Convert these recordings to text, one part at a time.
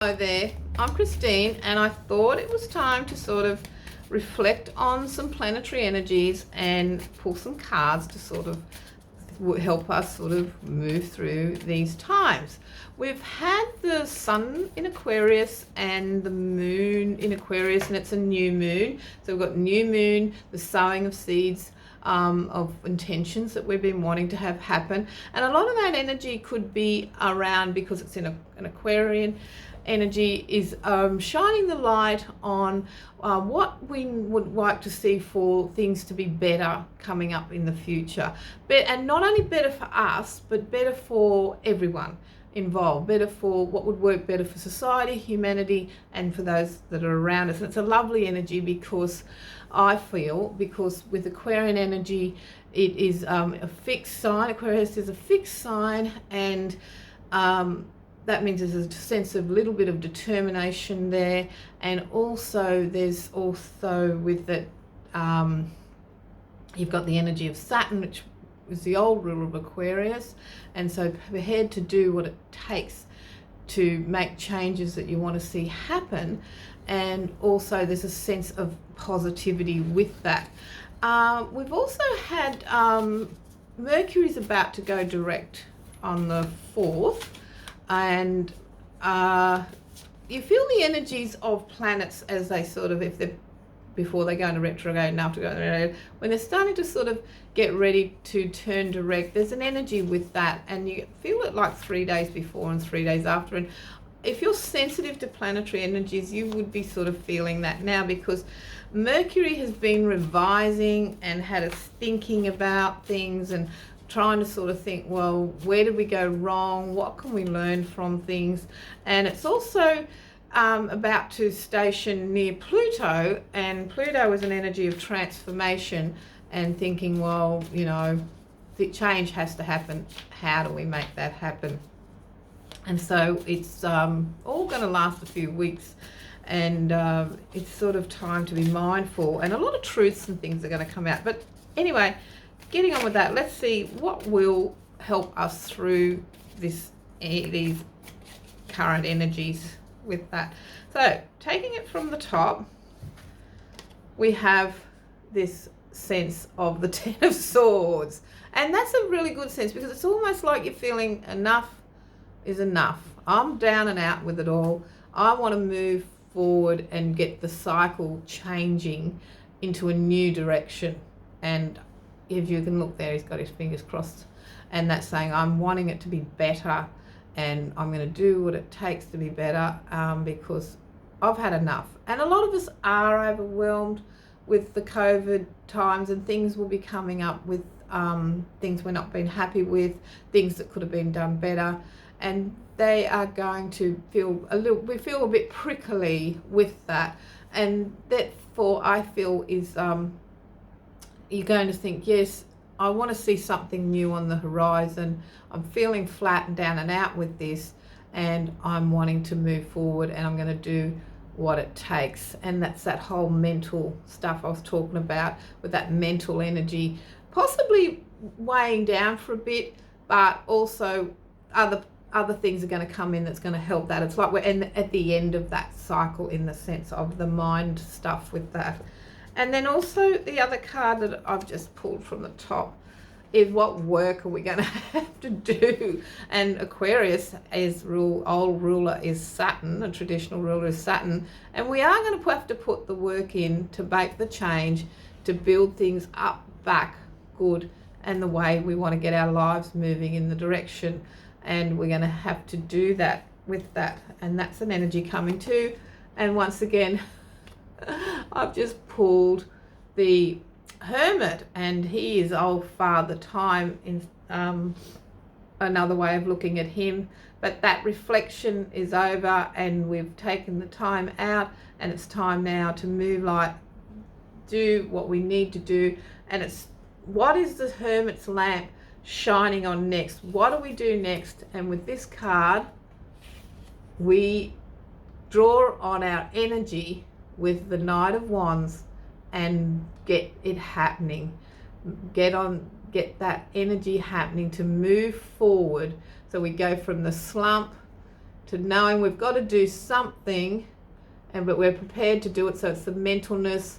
Hello there, I'm Christine, and I thought it was time to sort of reflect on some planetary energies and pull some cards to sort of help us sort of move through these times. We've had the sun in Aquarius and the moon in Aquarius, and it's a new moon. So we've got new moon, the sowing of seeds, of intentions that we've been wanting to have happen. And a lot of that energy could be around, because it's in an Aquarian energy, is shining the light on what we would like to see for things to be better coming up in the future. And not only better for us, but better for everyone involved, better for what would work better for society, humanity, and for those that are around us. And it's a lovely energy because I feel, because with Aquarian energy, it is a fixed sign. Aquarius is a fixed sign, and that means there's a sense of little bit of determination there. And also there's also with that, you've got the energy of Saturn, which is the old ruler of Aquarius, and so prepared to do what it takes to make changes that you want to see happen. And also there's a sense of positivity with that. We've also had Mercury's about to go direct on the 4th, and you feel the energies of planets as they sort of, if they're before they go into retrograde and after going into retrograde, when they're starting to sort of get ready to turn direct, there's an energy with that, and you feel it like 3 days before and 3 days after. And if you're sensitive to planetary energies, you would be sort of feeling that now, because Mercury has been revising and had us thinking about things and trying to sort of think, well, where did we go wrong? What can we learn from things? And it's also about to station near Pluto, and Pluto is an energy of transformation and thinking, well, you know, the change has to happen. How do we make that happen? And so it's all going to last a few weeks, and it's sort of time to be mindful, and a lot of truths and things are going to come out. But anyway, getting on with that, let's see what will help us through these current energies with that. So taking it from the top, we have this sense of the Ten of Swords, and that's a really good sense, because it's almost like you're feeling enough is enough. I'm down and out with it all. I want to move forward and get the cycle changing into a new direction. And if you can look there, he's got his fingers crossed, and that's saying I'm wanting it to be better, and I'm going to do what it takes to be better, because I've had enough. And a lot of us are overwhelmed with the COVID times, and things will be coming up with things we're not being happy with, things that could have been done better, and they are going to feel we feel a bit prickly with that. And therefore I feel is you're going to think, yes, I want to see something new on the horizon. I'm feeling flat and down and out with this, and I'm wanting to move forward, and I'm going to do what it takes. And that's that whole mental stuff I was talking about, with that mental energy possibly weighing down for a bit, but also other things are going to come in that's going to help that. It's like we're at the end of that cycle, in the sense of the mind stuff with that. And then also the other card that I've just pulled from the top is, what work are we going to have to do? And Aquarius is old ruler is Saturn, a traditional ruler is Saturn, and we are going to have to put the work in to make the change, to build things up, back, good, and the way we want to get our lives moving in the direction. And we're going to have to do that with that, and that's an energy coming too. And once again, I've just pulled the Hermit, and he is old Father Time in another way of looking at him. But that reflection is over, and we've taken the time out, and it's time now to move, like do what we need to do. And it's, what is the Hermit's lamp shining on next? What do we do next? And with this card, we draw on our energy with the Knight of Wands and get it happening. Get that energy happening to move forward. So we go from the slump to knowing we've got to do something, but we're prepared to do it. So it's the mentalness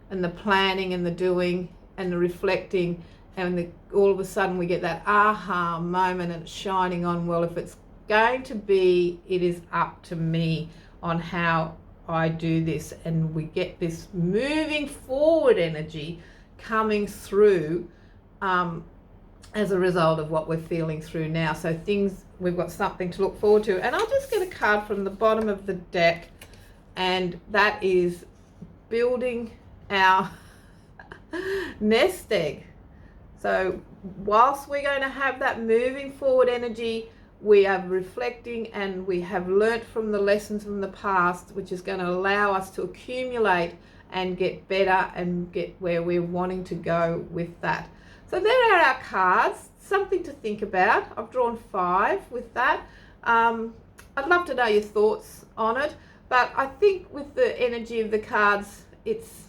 and the planning and the doing and the reflecting, and all of a sudden we get that aha moment and it's shining on, well, if it's going to be, it is up to me on how I do this. And we get this moving forward energy coming through as a result of what we're feeling through now. So we've got something to look forward to. And I'll just get a card from the bottom of the deck, and that is building our nest egg. So whilst we're going to have that moving forward energy, we are reflecting and we have learnt from the lessons from the past, which is going to allow us to accumulate and get better and get where we're wanting to go with that. So there are our cards, something to think about. I've drawn 5 with that. I'd love to know your thoughts on it, but I think with the energy of the cards, it's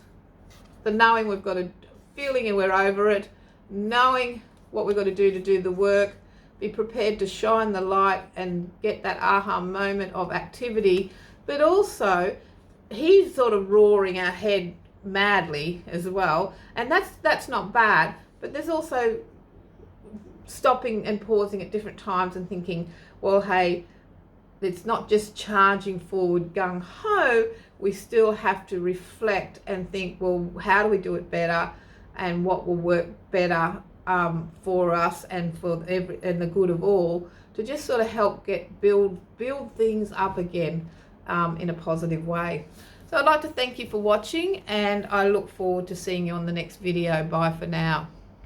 the knowing we've got a feeling and we're over it, knowing what we've got to do the work, be prepared to shine the light and get that aha moment of activity. But also, he's sort of roaring our head madly as well, and that's not bad. But there's also stopping and pausing at different times and thinking, well, hey, it's not just charging forward gung-ho. We still have to reflect and think, well, how do we do it better, and what will work better for us and for and the good of all, to just sort of help build things up again in a positive way. So I'd like to thank you for watching, and I look forward to seeing you on the next video. Bye for now.